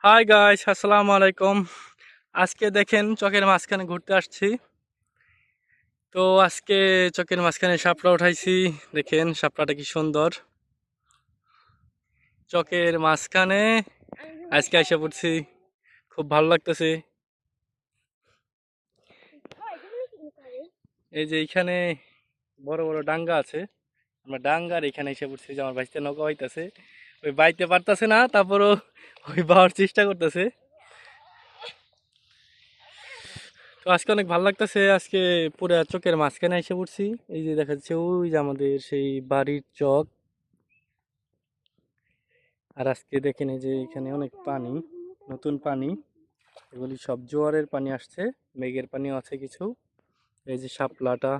Hi guys, আসসালামু আলাইকুম। আজকে দেখেন চকের মাঝখানে ঘুরতে আসছি। তো আজকে চকের মাঝখানে শাপলা উঠাইছি। দেখেন শাপলাটা কি সুন্দর। চকের মাঝখানে আজকে এসে পড়ছি, খুব ভালো লাগতেছে। এই যে এখানে বড় বড় ডাঙ্গা আছে, আমরা ডাঙ্গার এখানে এসে পড়ছি। যে আমার ভাইতে নৌকা বাইতেছে, ওই বাইতে পারতেছে না, তারপরও ওই বাওয়ার চেষ্টা করতেছে। তো আজকে অনেক ভালো লাগতেছে। আজকে পুরো চকের মাঝখানে এসে পড়ছি। এই যে দেখা যাচ্ছে ওই যে আমাদের সেই বাড়ির চক। আর আজকে দেখেন এই যে এখানে অনেক পানি, নতুন পানি, এগুলি সব জোয়ারের পানি আসছে, মেঘের পানিও আছে কিছু। এই যে শাপলাটা,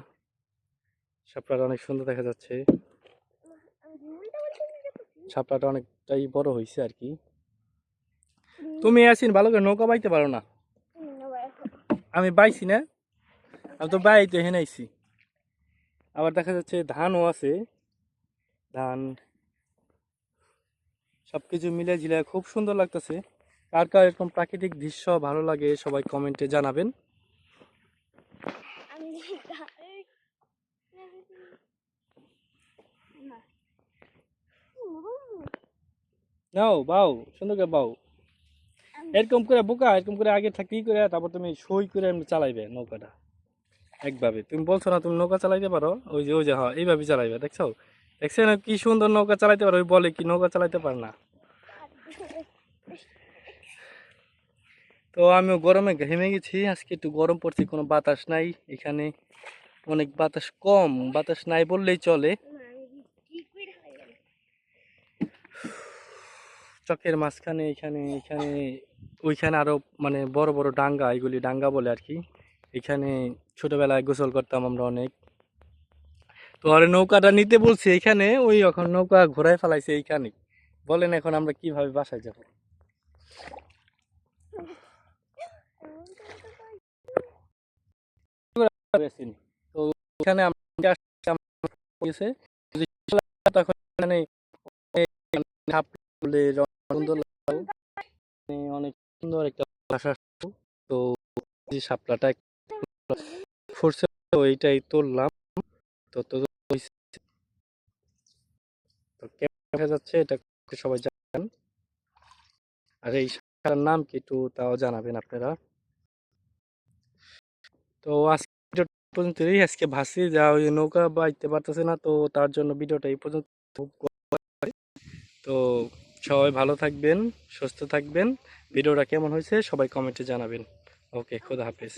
শাপলাটা অনেক সুন্দর দেখা যাচ্ছে। শাপলাটা অনেকটাই বড় হয়েছে আর কি। তুমি আসিন ভালো করে নৌকা বাইতে পারো না? আমি বাইছি না, আমি তো বাইতে হেনাইছি। আবার দেখা যাচ্ছে ধানও আছে, ধান। সবকিছু মিলে ঝিলে খুব সুন্দর লাগতেছে। কার কার এরকম প্রাকৃতিক দৃশ্য ভালো লাগে সবাই কমেন্টে জানাবেন। নাও বাও, সুন্দর করে বাও। এরকম করে বোকা, এরকম করে আগে থাকি করে তারপর তুমি সই করে এমনি চালাইবে নৌকাটা একভাবে। তুমি বলছো না তুমি নৌকা চালাইতে পারো, ওই যে হ্যাঁ এইভাবে চালাইবে। দেখছো, দেখছো না কি সুন্দর নৌকা চালাইতে পারো? ওই বলে কি নৌকা চালাইতে পারে না। তো আমিও গরমে ঘেমে গেছি। আজকে একটু গরম পড়ছে, কোনো বাতাস নাই এখানে, অনেক বাতাস কম, বাতাস নাই বললেই চলে। চকের মাঝখানে এখানে এখানে ওইখানে আরো মানে বড় বড় ডাঙ্গা, এগুলি ডাঙ্গা বলে আর কি। এখানে ছোটবেলায় গোসল করতাম আমরা অনেক। তো আর নৌকাটা নিতে বলছে এখানে, ওই এখন নৌকা ঘোরায় ফেলাইছে এইখানে। বলেন এখন আমরা কিভাবে বাসায় যাব? তো এখানে আমরা আসলাম, গেছে তখন এখানে হাফ বলে সুন্দর লাগলো, অনেক সুন্দর একটা ভাষা। তো যে শাপলাটা ফুটছে, তো এইটাই তুললাম। তো তো তো কেমন দেখা যাচ্ছে এটা সবাই জানেন। আর এই শাখার নাম কি একটু তাও জানাবেন আপনারা। তো আজকে ভিডিওটা এই পর্যন্তই। আজকে ভাসি যা ওই নৌকা বাইতে পারতেছে না, তো তার জন্য ভিডিওটা এই পর্যন্ত। তো সবাই ভালো থাকবেন, সুস্থ থাকবেন। ভিডিওটা কেমন হয়েছে সবাই কমেন্টে জানাবেন। ওকে, খোদা হাফেজ।